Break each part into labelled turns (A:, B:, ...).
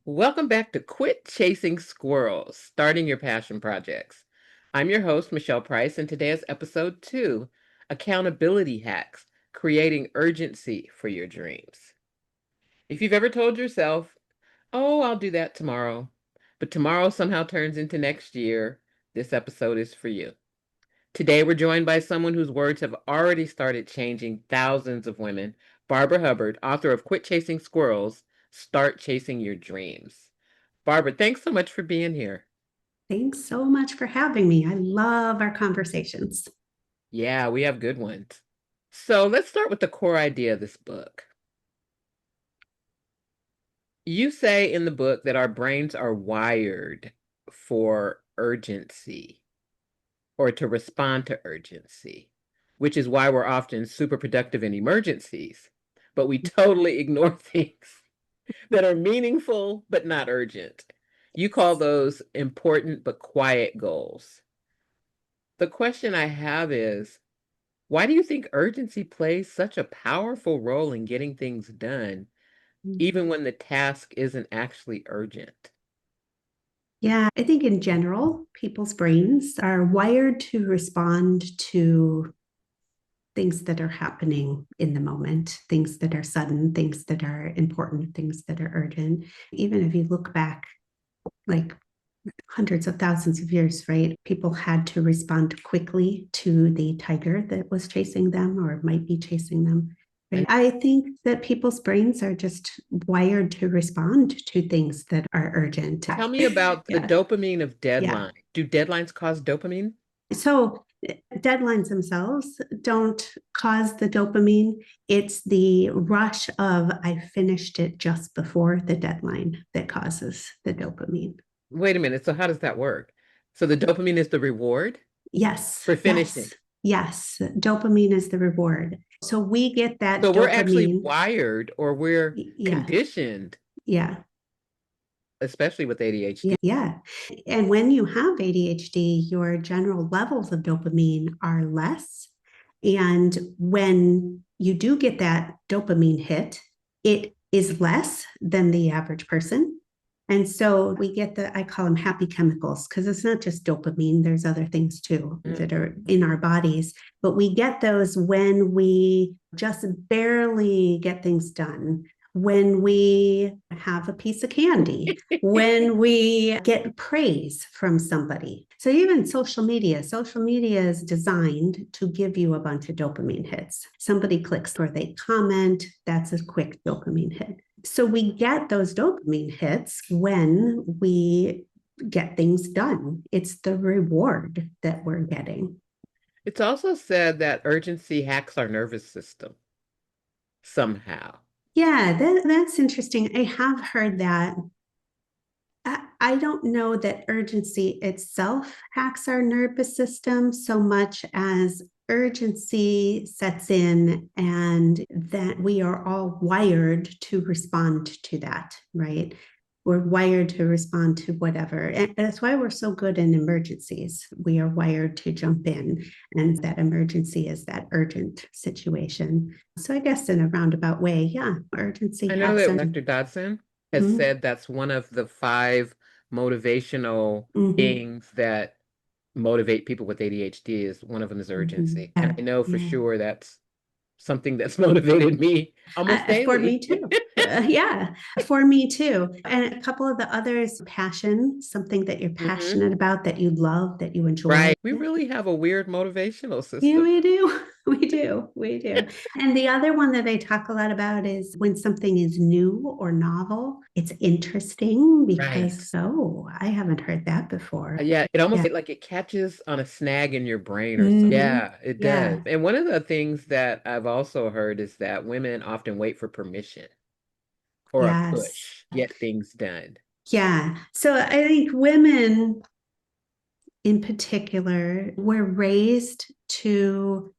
A: Welcome back to Quit Chasing Squirrels, starting your passion projects. I'm your host, Michelle Price, and today is episode 2, Accountability Hacks, Creating Urgency for Your Dreams. If you've ever told yourself, oh, I'll do that tomorrow, but tomorrow somehow turns into next year, this episode is for you. Today, we're joined by someone whose words have already started changing thousands of women, Barbara Hubbard, author of Quit Chasing Squirrels, Start Chasing Your Dreams. Barbara, thanks so much for being here.
B: Thanks so much for having me. I love our conversations.
A: Yeah, we have good ones. So let's start with the core idea of this book. You say in the book that our brains are wired for urgency or to respond to urgency, which is why we're often super productive in emergencies, but we totally ignore things that are meaningful but not urgent. You call those important but quiet goals. The question I have is, why do you think urgency plays such a powerful role in getting things done, even when the task isn't actually urgent?
B: Yeah, I think in general, people's brains are wired to respond to things that are happening in the moment, things that are sudden, things that are important, things that are urgent. Even if you look back like hundreds of thousands of years, right? People had to respond quickly to the tiger that was chasing them or might be chasing them. Right?
A: And
B: I think that people's brains are just wired to respond to things that are urgent.
A: tell me about the
B: Yeah.
A: dopamine of
B: Yeah.
A: deadline. Do deadlines cause dopamine?
B: So deadlines themselves don't cause the dopamine. It's the rush of I finished it just before the deadline that causes the dopamine.
A: Wait a minute. So how does that work? So the dopamine is the reward
B: Yes,
A: for finishing.
B: yes, yes. Dopamine is the reward. So we get
A: So
B: that
A: we're actually
B: dopamine.
A: wired or we're
B: Yeah,
A: conditioned,
B: yeah,
A: especially with
B: yeah,
A: ADHD.
B: yeah. And when you have ADHD, your general levels of dopamine are less. And when you do get that dopamine hit, it is less than the average person. And so we get I call them happy chemicals, because it's not just dopamine, there's other things too
A: Mm.
B: that are in our bodies. But we get those when we just barely get things done, when we have a piece of candy, when we get praise from somebody. So even social media is designed to give you a bunch of dopamine hits. Somebody clicks or they comment, that's a quick dopamine hit. So we get those dopamine hits when we get things done. It's the reward that we're getting.
A: It's also said that urgency hacks our nervous system somehow.
B: Yeah, that's interesting. I have heard that. I don't know that urgency itself hacks our nervous system so much as urgency sets in and that we are all wired to respond to that, right? We're wired to respond to whatever. And that's why we're so good in emergencies. We are wired to jump in, and that emergency is that urgent situation. So I guess in a roundabout way, yeah, urgency
A: I know
B: hacks
A: that
B: our.
A: Dr. Dodson has
B: Mhm,
A: said that's one of the 5 motivational
B: mhm,
A: things that motivate people with ADHD is one of them is
B: mhm.
A: urgency. And
B: Yeah,
A: I know for
B: yeah.
A: sure that's something that's motivated me almost
B: For me
A: daily.
B: too. Yeah, for me too. And a couple of the others, passion, something that you're
A: Hmm.
B: passionate about, that you love, that you enjoy.
A: Right. We really have a weird motivational
B: Yeah,
A: system.
B: we do. We do. We do. And the other one that I talk a lot about is when something is new or novel, it's interesting
A: Right.
B: because, oh, I haven't heard that before.
A: Yeah, it almost
B: Yeah.
A: like it catches on a snag in your brain or something.
B: Mhm.
A: Yeah, it does.
B: Yeah.
A: And one of the things that I've also heard is that women often wait for permission or a
B: Yes.
A: push to get things done.
B: Yeah. So I think women in particular were raised to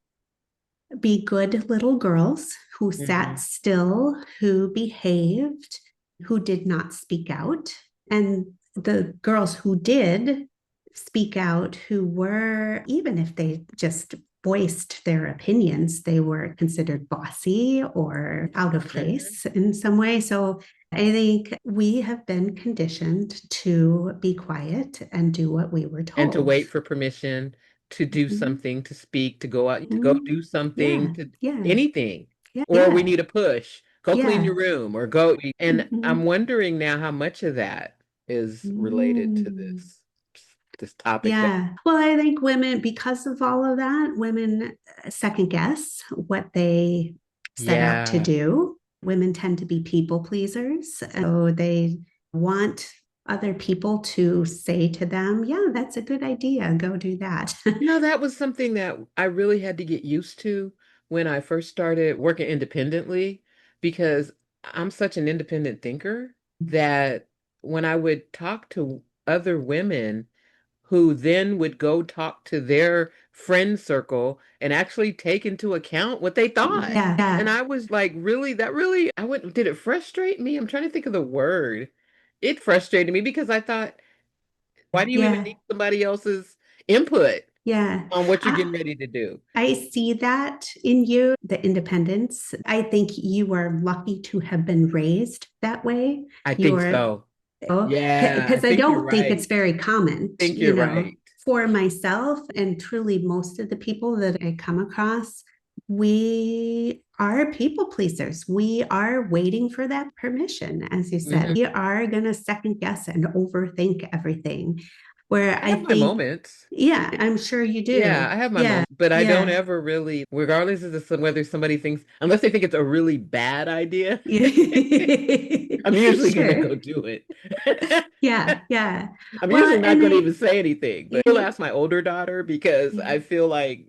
B: be good little girls who sat
A: Hmm.
B: still, who behaved, who did not speak out. And the girls who did speak out, who were, even if they just voiced their opinions, they were considered bossy or out of place in some way. So I think we have been conditioned to be quiet and do what we were
A: And to
B: told.
A: wait for permission to do
B: Mhm.
A: something, to speak, to go out, to go
B: Mhm.
A: do something,
B: Yeah,
A: to
B: yeah,
A: anything.
B: yeah,
A: Or we
B: yeah,
A: need a push. Go clean your
B: yeah.
A: room or go. And I'm
B: Mhm.
A: wondering now how much of that is related to
B: Mm.
A: this topic that,
B: Yeah. Well, I think women, because of all of that, women second guess what they set out to
A: yeah.
B: do. Women tend to be people pleasers. So they want other people to say to them, yeah, that's a good idea. Go do that.
A: That was something that I really had to get used to when I first started working independently because I'm such an independent thinker that when I would talk to other women who then would go talk to their friend circle and actually take into account what they thought.
B: Yeah.
A: And
B: Yeah.
A: I was like, really, that really, I wouldn't, did it frustrate me? I'm trying to think of the word. It frustrated me because I thought, why do you even
B: Yeah.
A: need somebody else's input
B: Yeah.
A: on what you're
B: I,
A: getting ready to do?
B: I see that in you, the independence. I think you are lucky to have been raised that way.
A: I think
B: You're,
A: so. Yeah, I
B: because I
A: think you're
B: don't think
A: right.
B: it's very common,
A: I think you're right.
B: for myself and truly most of the people that I come across, we are people pleasers. We are waiting for that permission, as you said.
A: Mhm.
B: We are going to second guess and overthink everything. Where
A: I
B: I
A: have my
B: think,
A: moments.
B: yeah, I'm sure you
A: Yeah,
B: do.
A: I have my
B: Yeah,
A: moments, but I don't
B: yeah.
A: ever really, regardless of whether somebody thinks, unless they think it's a really bad idea, I'm usually gonna
B: Sure.
A: go do it.
B: Yeah, yeah.
A: I'm usually
B: Well,
A: not
B: and
A: going to even say anything, but I'll
B: yeah,
A: ask my older daughter because
B: yeah,
A: I feel like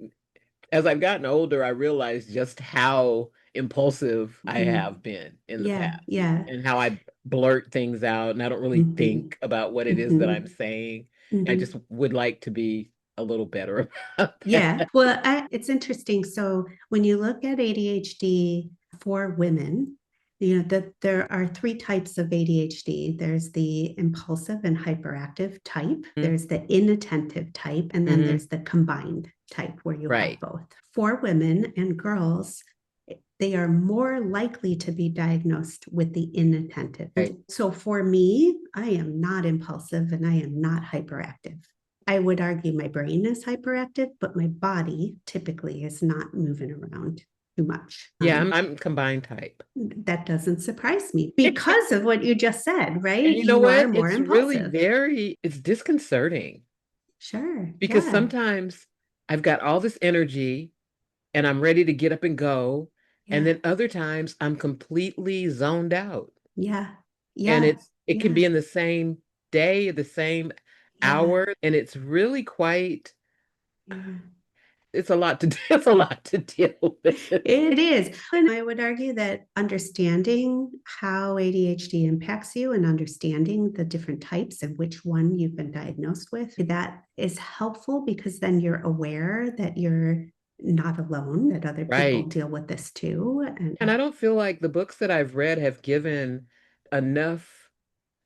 A: as I've gotten older, I realized just how impulsive I
B: mhm,
A: have been in the
B: yeah,
A: past
B: yeah.
A: and how I blurt things out and I don't really
B: Mhm,
A: think about what it is that I'm
B: mhm,
A: saying. I just
B: mhm.
A: would like to be a little better about
B: Yeah.
A: that.
B: Well, it's interesting. So when you look at ADHD for women, that there are three types of ADHD. There's the impulsive and hyperactive type, there's the inattentive type, and then
A: Mm-hmm.
B: there's the combined type where you have
A: Right.
B: both. For women and girls, they are more likely to be diagnosed with the inattentive.
A: Right.
B: So for me, I am not impulsive and I am not hyperactive. I would argue my brain is hyperactive, but my body typically is not moving around too much.
A: Yeah, I'm combined type.
B: That doesn't surprise me because of what you just said,
A: And
B: right?
A: you know
B: You are
A: what?
B: more
A: It's really
B: impulsive.
A: it's disconcerting
B: Sure.
A: because
B: Yeah.
A: sometimes I've got all this energy and I'm ready to get up and go. And
B: Yeah.
A: then other times I'm completely zoned out.
B: Yeah.
A: And
B: Yeah.
A: it can
B: Yeah.
A: be in the same day, the same
B: Yeah.
A: hour, and it's really quite
B: Yeah.
A: it's a lot to it's a lot to deal with.
B: It is. And I would argue that understanding how ADHD impacts you and understanding the different types and which one you've been diagnosed with, that is helpful because then you're aware that you're not alone, that other people
A: Right.
B: deal with this too. And
A: And I don't feel like the books that I've read have given enough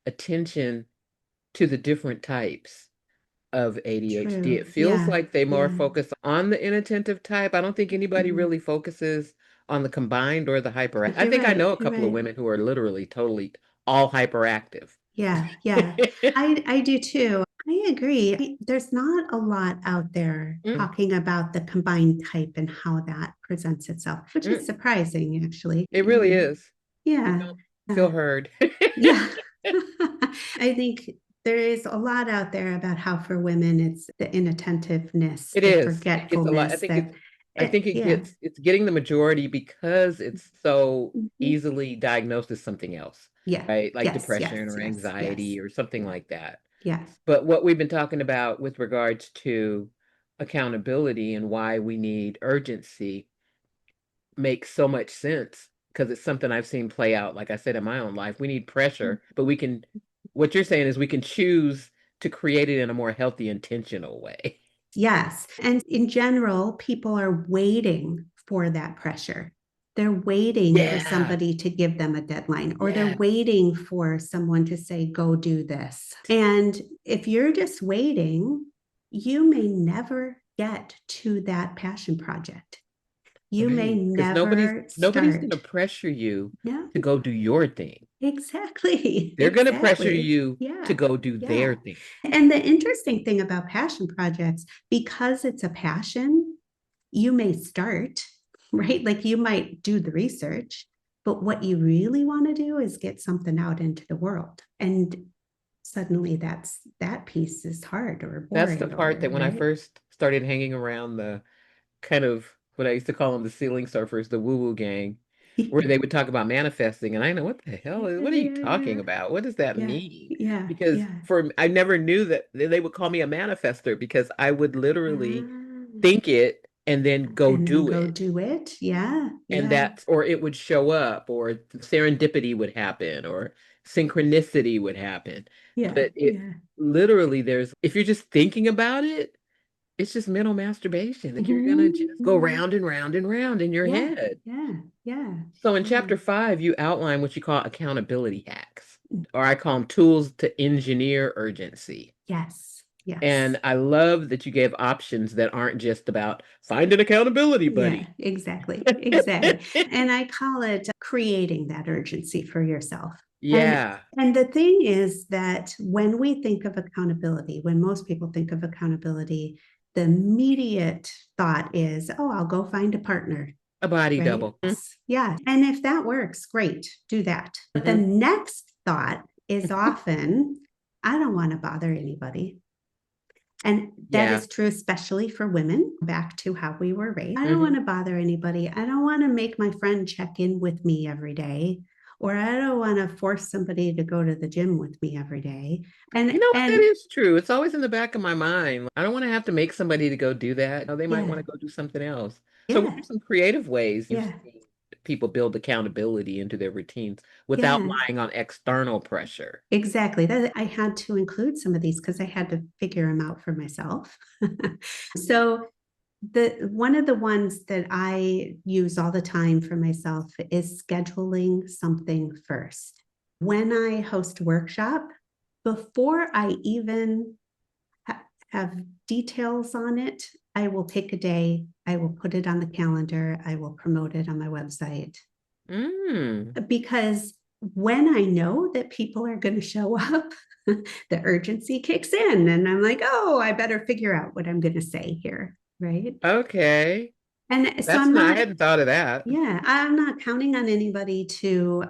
A: attention to the different types of ADHD. It
B: true.
A: feels
B: Yeah.
A: like they more
B: Yeah.
A: focus on the inattentive type. I don't think anybody
B: Mhm.
A: really focuses on the combined or the hyper. I
B: You're
A: think I know
B: right.
A: a
B: You're
A: couple of
B: right.
A: women who are literally totally all hyperactive.
B: Yeah. Yeah. I do too. I agree. There's not a lot out there
A: Mm,
B: talking about the combined type and how that presents itself, which is
A: mm.
B: surprising, actually.
A: It really is. You
B: Yeah.
A: don't feel
B: Yeah.
A: heard.
B: Yeah. I think there is a lot out there about how for women it's the inattentiveness,
A: It
B: the
A: is. It gets a lot.
B: forgetfulness that
A: I think
B: yeah.
A: it's getting the majority because it's so
B: Mhm.
A: easily diagnosed as something else,
B: Yeah.
A: right? Like
B: Yes,
A: depression
B: yes,
A: or
B: yes, yes.
A: anxiety or something
B: Yeah.
A: like that.
B: Yeah.
A: But what we've been talking about with regards to accountability and why we need urgency makes so much sense because it's something I've seen play out, like I said, in my own life. We need pressure, but what you're saying is we can choose to create it in a more healthy, intentional way.
B: Yes. And in general, people are waiting for that pressure. They're waiting for
A: Yeah.
B: somebody to give them a deadline, or they're
A: Yeah.
B: waiting for someone to say, go do this. And if you're just waiting, you may never get to that passion project. You may
A: Right. Because
B: never
A: nobody's going to
B: start.
A: pressure you
B: Yeah,
A: to go do your thing.
B: exactly.
A: They're going to pressure
B: Exactly.
A: you to
B: Yeah.
A: go do
B: Yeah.
A: their thing.
B: And the interesting thing about passion projects, because it's a passion, you may start, right? Like you might do the research, but what you really want to do is get something out into the world. And suddenly that piece is hard or
A: That's the
B: boring
A: part
B: or
A: that when I
B: right.
A: first started hanging around the kind of what I used to call them the ceiling surfers, the woo-woo gang, where they would talk about manifesting, and I know what the hell is, what are you talking
B: Yeah.
A: about? What does that
B: Yeah.
A: mean?
B: Yeah.
A: Because
B: Yeah.
A: I never knew that they would call me a manifester because I would literally
B: Ah,
A: think it and then go
B: and then
A: do
B: go
A: it.
B: do it. Yeah.
A: And
B: Yeah.
A: that, or it would show up, or serendipity would happen, or synchronicity would happen.
B: Yeah.
A: But it
B: Yeah.
A: literally, if you're just thinking about it, it's just mental masturbation. Like you're gonna just go
B: Mhm.
A: round and round and round in your
B: Yeah.
A: head.
B: Yeah. Yeah.
A: So in
B: Yeah.
A: chapter 5, you outline what you call accountability hacks, or I call them tools to engineer urgency.
B: Yes. Yes.
A: And I love that you gave options that aren't just about find an accountability
B: Yeah,
A: buddy.
B: exactly. Exactly. And I call it creating that urgency for yourself. And
A: Yeah,
B: and the thing is that when we think of accountability, when most people think of accountability, the immediate thought is, oh, I'll go find a partner,
A: a body
B: right?
A: double.
B: Yes. Yeah. And if that works, great, do that. But the
A: Mhm.
B: next thought is often, I don't want to bother anybody. And that
A: Yeah.
B: is true, especially for women, back to how we were raised. I don't want
A: Mhm.
B: to bother anybody. I don't want to make my friend check in with me every day, or I don't want to force somebody to go to the gym with me every day.
A: You
B: And,
A: know what? That
B: and
A: is true. It's always in the back of my mind. I don't want to have to make somebody to go do that. They might
B: yeah,
A: want to go do something else. So, what
B: yeah,
A: are some creative ways you've
B: yeah,
A: seen people build accountability into their routines without
B: yeah,
A: relying on external pressure?
B: exactly. That I had to include some of these because I had to figure them out for myself. So the one of the ones that I use all the time for myself is scheduling something first. When I host workshop, before I even have details on it, I will take a day, I will put it on the calendar, I will promote it on my website.
A: Mm.
B: Because when I know that people are going to show up, the urgency kicks in, and I'm like, oh, I better figure out what I'm going to say here. Right.
A: Okay.
B: And so
A: That's
B: I'm
A: not, I
B: not,
A: hadn't thought of that.
B: yeah, I'm not counting on anybody to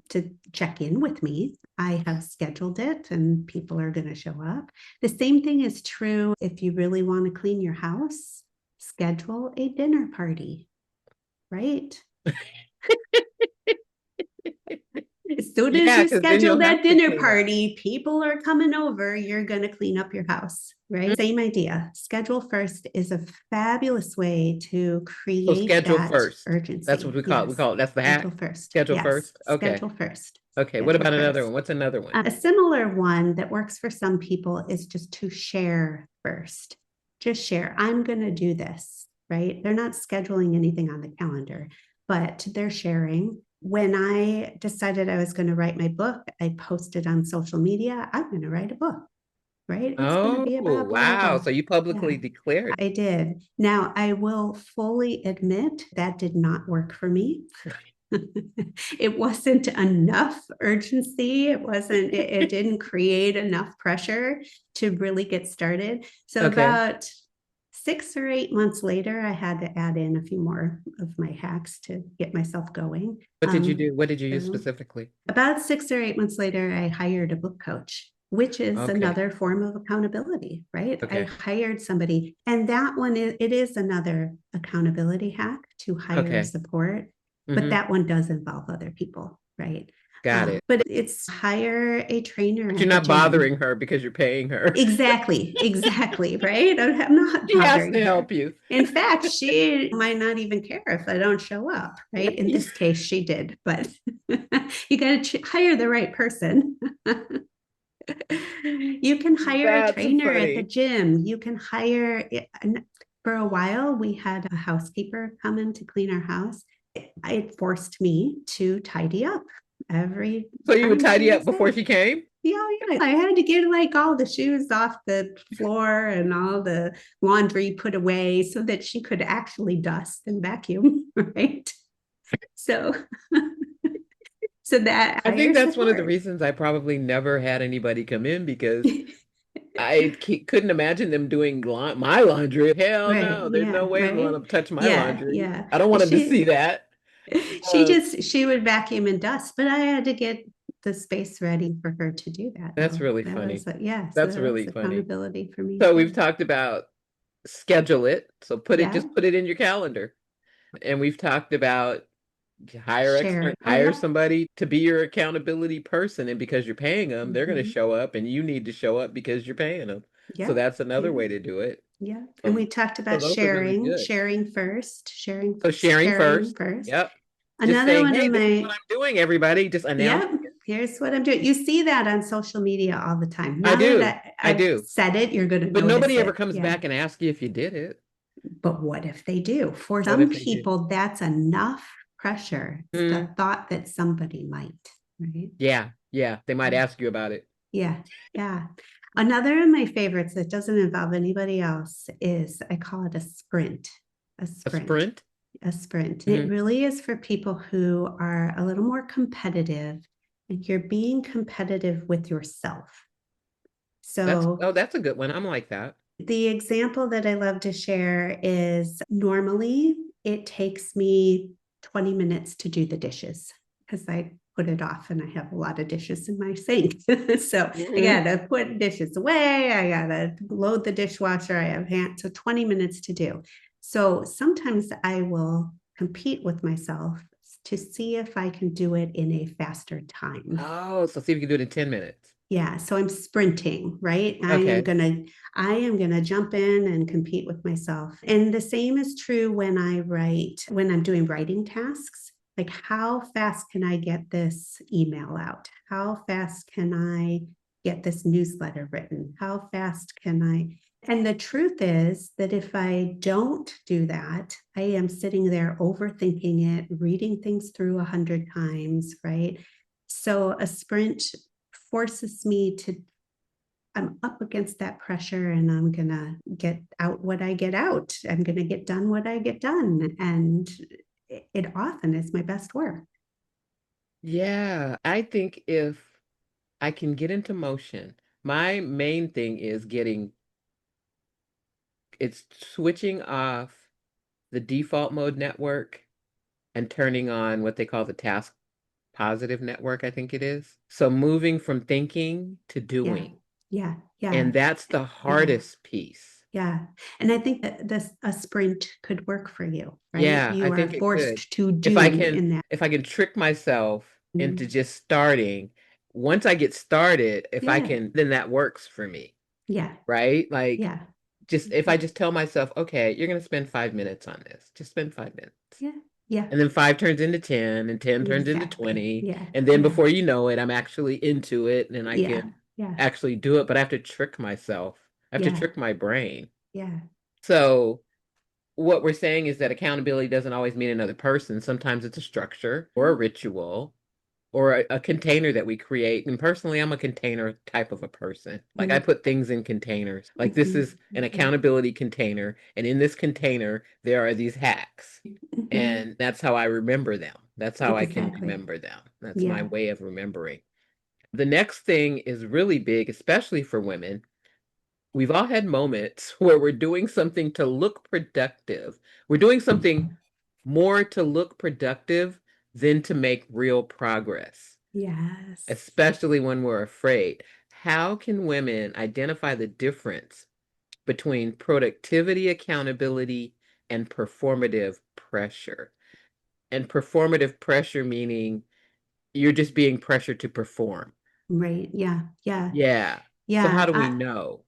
B: check in with me. I have scheduled it and people are going to show up. The same thing is true if you really want to clean your house, schedule a dinner party, right? As soon as
A: Yeah,
B: you
A: because then
B: schedule
A: you'll
B: that
A: have to
B: dinner
A: clean up.
B: party, people are coming over, you're going to clean up your house, right? Same idea. Schedule first is a fabulous way to
A: So
B: create
A: schedule
B: that
A: first. That's what
B: urgency.
A: we call it. We
B: Yes.
A: call it. That's the
B: Schedule
A: hack.
B: first.
A: Schedule
B: Yes.
A: first. Okay.
B: Schedule first.
A: Okay. What
B: Schedule
A: about another one?
B: first.
A: What's another one?
B: A similar one that works for some people is just to share first. Just share. I'm going to do this, right? They're not scheduling anything on the calendar, but they're sharing. When I decided I was going to write my book, I posted on social media, I'm going to write a book, right? It's going to
A: Oh,
B: be about blah, blah,
A: wow.
B: blah.
A: So you
B: Yeah,
A: publicly declared.
B: I did. Now, I will fully admit that did not work for me. It wasn't enough urgency. It didn't create enough pressure to really get started. So
A: Okay.
B: about 6 or 8 months later, I had to add in a few more of my hacks to get myself going.
A: What did you do? What did you use
B: So
A: specifically?
B: about 6 or 8 months later, I hired a book coach, which is
A: Okay.
B: another form of accountability, right? I
A: Okay.
B: hired somebody, and that one it is another accountability hack to hire
A: Okay.
B: support, but
A: Mm-hmm.
B: that one does involve other people, right?
A: Got it.
B: But it's hire a trainer
A: But you're
B: at the
A: not
B: gym.
A: bothering her because you're paying her.
B: Exactly, exactly, right? I'm not
A: She has
B: bothering
A: to
B: her.
A: help you.
B: In fact, she might not even care if I don't show up, right? In this case, she did, but you got to hire the right person. You can hire a
A: That's
B: trainer at the
A: funny.
B: gym. You can hire, for a while, we had a housekeeper come in to clean our house. It forced me to tidy up every
A: So you would
B: time she
A: tidy up
B: was
A: before
B: there.
A: she came?
B: Yeah, yeah. I had to get like all the shoes off the floor and all the laundry put away so that she could actually dust and vacuum, right? So, so that
A: I think
B: higher
A: that's one of the
B: support.
A: reasons I probably never had anybody come in because I couldn't imagine them doing my laundry. Hell
B: Right.
A: no, there's no
B: Yeah.
A: way they
B: Right.
A: want to touch my
B: Yeah.
A: laundry.
B: Yeah.
A: I don't want them to see
B: She
A: that.
B: she
A: Uh,
B: just she would vacuum and dust, but I had to get the space ready for her to do that
A: that's
B: though.
A: really
B: That was
A: funny.
B: yeah, so
A: That's
B: that's
A: really funny.
B: accountability for me
A: So we've
B: too.
A: talked about schedule it. So
B: Yeah.
A: just put it in your calendar. And we've talked about
B: Share. Oh
A: hire
B: yeah.
A: somebody to be your accountability person. And because you're paying them, they're going to
B: Mm-hmm.
A: show up and you need to show up because you're paying them. So
B: Yeah.
A: that's another
B: Yeah.
A: way to do it.
B: Yeah. And
A: Um,
B: we talked
A: so
B: about
A: those are really
B: sharing,
A: good.
B: sharing first,
A: So sharing
B: sharing
A: first.
B: first.
A: Yep. Just
B: Another
A: saying,
B: one of
A: hey, this is what
B: my,
A: I'm doing, everybody. Just announce.
B: yep, here's what I'm doing. You see that on social media all the time.
A: I
B: Now that
A: do. I
B: I've
A: do.
B: said it, you're going to
A: But
B: notice
A: nobody ever
B: it.
A: comes
B: Yeah.
A: back and asks you if you did it.
B: But what if they do? For
A: What
B: some
A: if they do?
B: people, that's enough pressure. It's
A: Hmm.
B: the thought that somebody might, right?
A: Yeah. Yeah. They might ask you about it.
B: Yeah. Yeah. Another of my favorites that doesn't involve anybody else is I call it a sprint. A
A: A
B: sprint.
A: sprint.
B: A sprint. And it
A: Hmm.
B: really is for people who are a little more competitive and you're being competitive with yourself. So
A: That's a good one. I'm like that.
B: the example that I love to share is normally it takes me 20 minutes to do the dishes because I put it off and I have a lot of dishes in my sink. So I
A: Hmm.
B: got to put dishes away. I got to load the dishwasher. I have hand. So 20 minutes to do. So sometimes I will compete with myself to see if I can do it in a faster time.
A: Oh, so see if you can do it in 10 minutes.
B: Yeah, so I'm sprinting, right?
A: Okay.
B: I am gonna jump in and compete with myself. And the same is true when I write, when I'm doing writing tasks. Like, how fast can I get this email out? How fast can I get this newsletter written? How fast can I? And the truth is that if I don't do that, I am sitting there overthinking it, reading things through 100 times, right? So a sprint forces me to, I'm up against that pressure and I'm going to get out what I get out. I'm going to get done what I get done. And it often is my best work.
A: Yeah, I think if I can get into motion, my main thing is it's switching off the default mode network and turning on what they call the task positive network, I think it is. So moving from thinking to
B: Yeah.
A: doing.
B: Yeah. Yeah.
A: And that's the
B: Yeah.
A: hardest piece.
B: Yeah. And I think that this a sprint could work for you, right?
A: Yeah, I
B: You
A: think
B: are
A: it could.
B: forced to
A: If I
B: do
A: can
B: in that.
A: if I can trick myself into
B: Mhm.
A: just starting, once I get started, if I
B: Yeah.
A: can, then that works for me,
B: Yeah.
A: right? Like
B: Yeah.
A: just if I just tell myself, okay, you're gonna spend 5 minutes on this, just spend 5 minutes.
B: Yeah. Yeah.
A: And then five turns into 10, and 10 turns into
B: Exactly.
A: 20.
B: Yeah.
A: And then
B: Yeah.
A: before you know it, I'm actually into it and I
B: Yeah.
A: can
B: Yeah.
A: actually do it. But I have to trick myself. I have to
B: Yeah.
A: trick my brain.
B: Yeah.
A: So what we're saying is that accountability doesn't always mean another person. Sometimes it's a structure or a ritual or a container that we create. And personally, I'm a container type of a person. Like I
B: Mm-hmm.
A: put things in containers. Like this
B: Mm-hmm.
A: is an accountability container. And in this container, there are these hacks.
B: Mm-hmm.
A: And that's how I remember them. That's how I can
B: Exactly.
A: remember them. That's my
B: Yeah.
A: way of remembering. The next thing is really big, especially for women. We've all had moments where we're doing something to look productive. We're doing something more to look productive than to make real progress,
B: Yes.
A: especially when we're afraid. How can women identify the difference between productivity accountability and performative pressure? And performative pressure meaning you're just being pressured to perform.
B: Right. Yeah. Yeah.
A: Yeah. So how
B: Yeah.
A: do we know?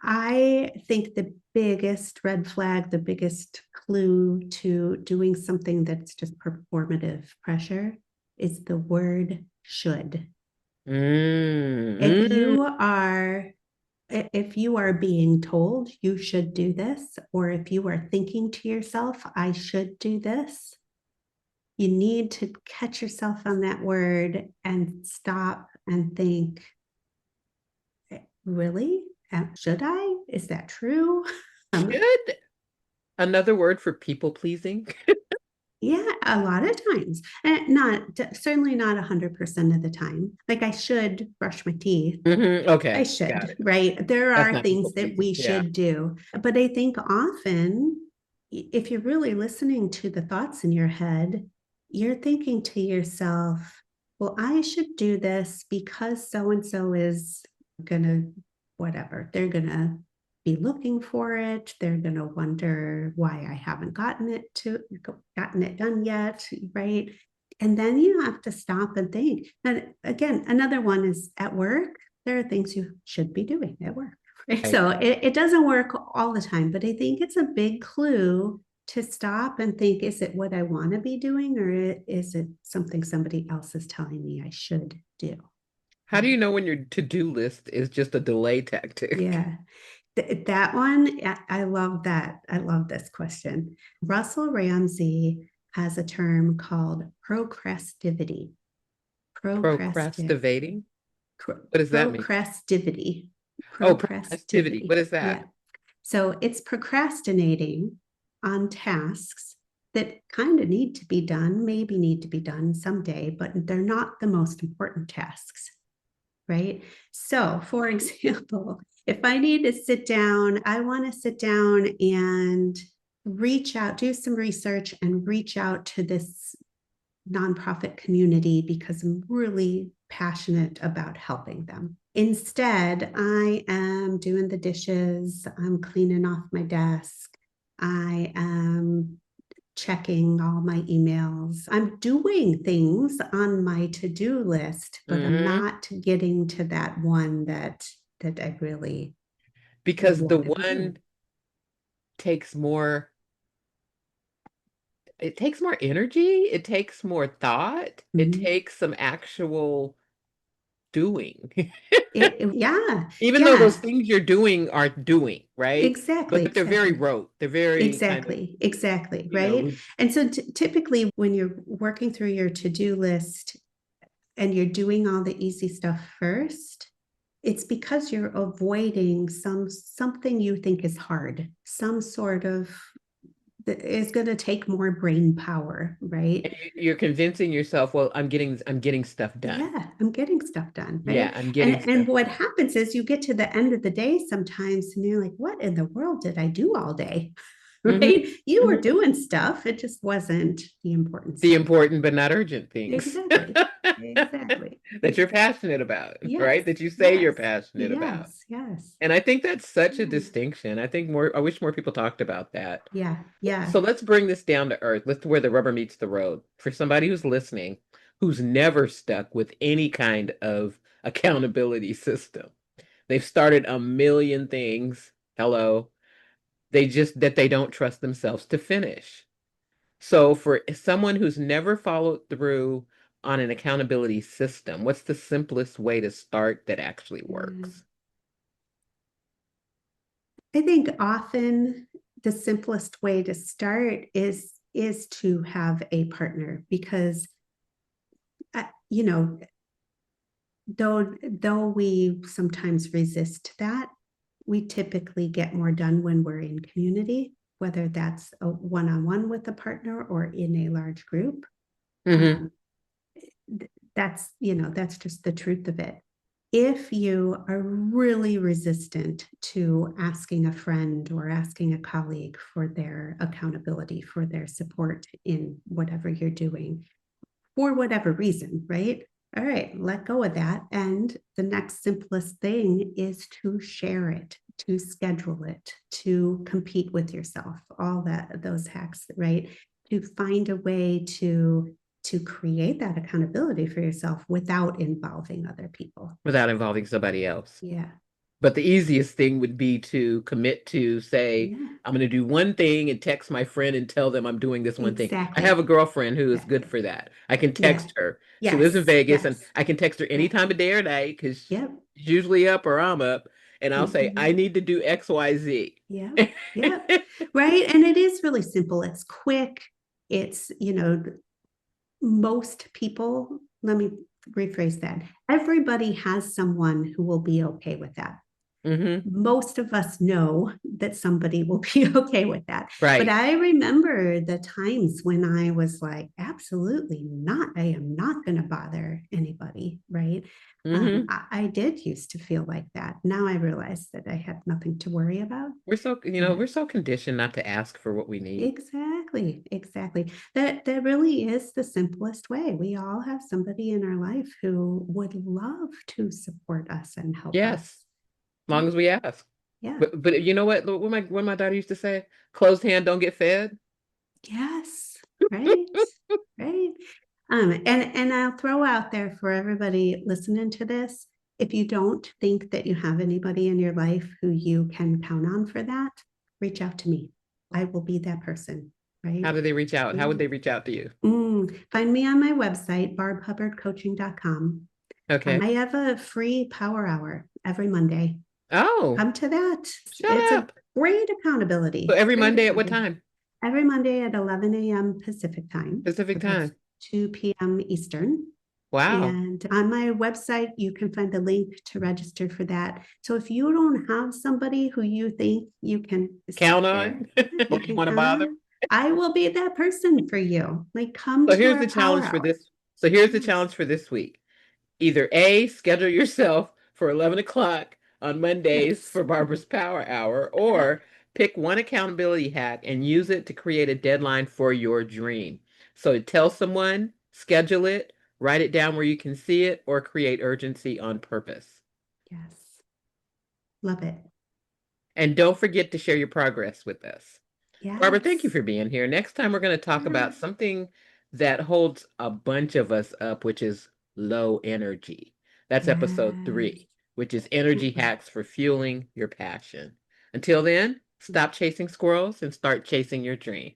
B: I think the biggest red flag, the biggest clue to doing something that's just performative pressure is the word should. If
A: Mm,
B: you are if you are being told you should do this, or if you are thinking to yourself, I should do this, you need to catch yourself on that word and stop and think, really? Should I? Is that true? Um,
A: Should another word for people pleasing?
B: yeah, a lot of times. And not certainly not 100% of the time. Like I should brush my teeth. I
A: Okay, got
B: should,
A: it.
B: right? There
A: That's
B: are
A: not people
B: things that
A: pleasing.
B: we
A: Yeah.
B: should do. But I think often, if you're really listening to the thoughts in your head, you're thinking to yourself, well, I should do this because so and so is going to, whatever, they're going to be looking for it. They're going to wonder why I haven't gotten it done yet, right? And then you have to stop and think. And again, another one is at work. There are things you should be doing at work. Right?
A: Right.
B: So it doesn't work all the time, but I think it's a big clue to stop and think, is it what I want to be doing, or is it something somebody else is telling me I should do?
A: How do you know when your to-do list is just a delay tactic?
B: Yeah. That one, I love that. I love this question. Russell Ramsey has a term called procrastivity. Procrastive,
A: Procrastinating? What does that mean?
B: procrastivity.
A: Oh, procrastivity. What
B: Procrastivity.
A: is
B: Yeah.
A: that?
B: So it's procrastinating on tasks that kind of need to be done, maybe need to be done someday, but they're not the most important tasks, right? So, for example, if I need to sit down, I want to sit down and reach out, do some research and reach out to this nonprofit community because I'm really passionate about helping them. Instead, I am doing the dishes, I'm cleaning off my desk, I am checking all my emails. I'm doing things on my to-do list, but I'm
A: Hmm.
B: not getting to that one that I really
A: Because the
B: want to be doing.
A: one takes more, it takes more energy, it takes more thought, it
B: Mhm.
A: takes some actual doing.
B: Yeah,
A: Even though those
B: yeah,
A: things you're doing are doing, right?
B: exactly,
A: But they're very
B: exactly.
A: rote. They're very kind of,
B: Exactly, exactly,
A: you
B: right?
A: know,
B: And so typically when you're working through your to-do list and you're doing all the easy stuff first, it's because you're avoiding something you think is hard, some sort of that is going to take more brain power, right?
A: you're convincing yourself, well, I'm getting stuff done.
B: Yeah, I'm getting stuff done,
A: Yeah,
B: right?
A: I'm
B: And
A: getting
B: and
A: stuff
B: what
A: done.
B: happens is you get to the end of the day sometimes and you're like, what in the world did I do all day?
A: Hmm.
B: Right? You were
A: Hmm.
B: doing stuff. It just wasn't the important
A: The
B: stuff.
A: important but not urgent things
B: Exactly. Exactly.
A: that you're passionate about,
B: Yes.
A: right? That you say you're
B: Yes.
A: passionate about.
B: Yes. Yes.
A: And I think that's such a
B: Yeah.
A: distinction. I wish more people talked about that.
B: Yeah. Yeah.
A: So let's bring this down to earth. Let's where the rubber meets the road. For somebody who's listening, who's never stuck with any kind of accountability system. They've started a million things. Hello. They just that they don't trust themselves to finish. So for someone who's never followed through on an accountability system, what's the simplest way to start that actually
B: Yeah.
A: works?
B: I think often the simplest way to start is to have a partner because you know, though we sometimes resist that, we typically get more done when we're in community, whether that's a one-on-one with a partner or in a large group.
A: Hmm.
B: Um, that's just the truth of it. If you are really resistant to asking a friend or asking a colleague for their accountability, for their support in whatever you're doing, for whatever reason, right? All right, let go of that. And the next simplest thing is to share it, to schedule it, to compete with yourself, all that, those hacks, right? To find a way to create that accountability for yourself without involving other people.
A: Without involving somebody else.
B: Yeah.
A: But the easiest thing would be to commit to say,
B: Yeah.
A: I'm going to do one thing and text my friend and tell them I'm doing this one thing. I have a
B: Exactly.
A: girlfriend who is good
B: Exactly.
A: for that. I can
B: Yeah.
A: text her. She lives in
B: Yes.
A: Vegas and
B: Yes.
A: I can text her any
B: Yeah.
A: time of day or night because
B: Yep.
A: she's usually up or I'm up. And I'll say, I
B: Mhm.
A: need to do X, Y, Z.
B: Yeah. Yeah. Right. And it is really simple. It's quick. It's, most people, let me rephrase that. Everybody has someone who will be okay with that.
A: Mm-hmm.
B: Most of us know that somebody will be okay with that. But
A: Right.
B: I remember the times when I was like, absolutely not. I am not going to bother anybody. Right.
A: Mm-hmm.
B: I did used to feel like that. Now I realize that I had nothing to worry about.
A: We're so conditioned not to ask for what we need.
B: Exactly, exactly. That really is the simplest way. We all have somebody in our life who would love to support us and help
A: Yes,
B: us.
A: as
B: Yeah,
A: long as we ask.
B: yeah.
A: But you know what my daughter used to say? Closed hand don't get fed.
B: Yes, right, right. And I'll throw out there for everybody listening to this, if you don't think that you have anybody in your life who you can count on for that, reach out to me. I will be that person, right?
A: How do they reach out? How would
B: Mm.
A: they reach out to you?
B: Find me on my website, barbhubbardcoaching.com.
A: Okay.
B: I have a free power hour every Monday.
A: Oh,
B: Come to that.
A: shut
B: It's a
A: up.
B: great
A: So
B: accountability.
A: every
B: Great
A: Monday at what
B: accountability.
A: time?
B: Every Monday at 11 a.m. Pacific time.
A: Pacific
B: So that's
A: time.
B: 2 p.m. Eastern.
A: Wow.
B: And on my website, you can find the link to register for that. So if you don't have somebody who you think you can sit
A: Count
B: there,
A: on
B: you
A: or you
B: can
A: want to
B: count
A: bother.
B: on, I will be that person for you. Like, come
A: So
B: to
A: here's
B: our
A: the
B: power
A: challenge for
B: hour.
A: this. So here's the
B: Yes,
A: challenge for this week. Either A, schedule yourself for 11 o'clock on Mondays
B: yes,
A: for Barbara's Power Hour, or pick one accountability hack and use it to create a deadline for your dream. So tell someone, schedule it, write it down where you can see it, or create urgency on purpose.
B: yes. Love it.
A: And don't forget to share your progress with us. Barbara, thank you
B: Yes.
A: for being here. Next time, we're going to talk
B: Yeah.
A: about something that holds a bunch of us up, which is low energy. That's episode
B: Yes.
A: 3, which is energy
B: Can't wait.
A: hacks for fueling your passion. Until then, stop chasing squirrels and start chasing your dream.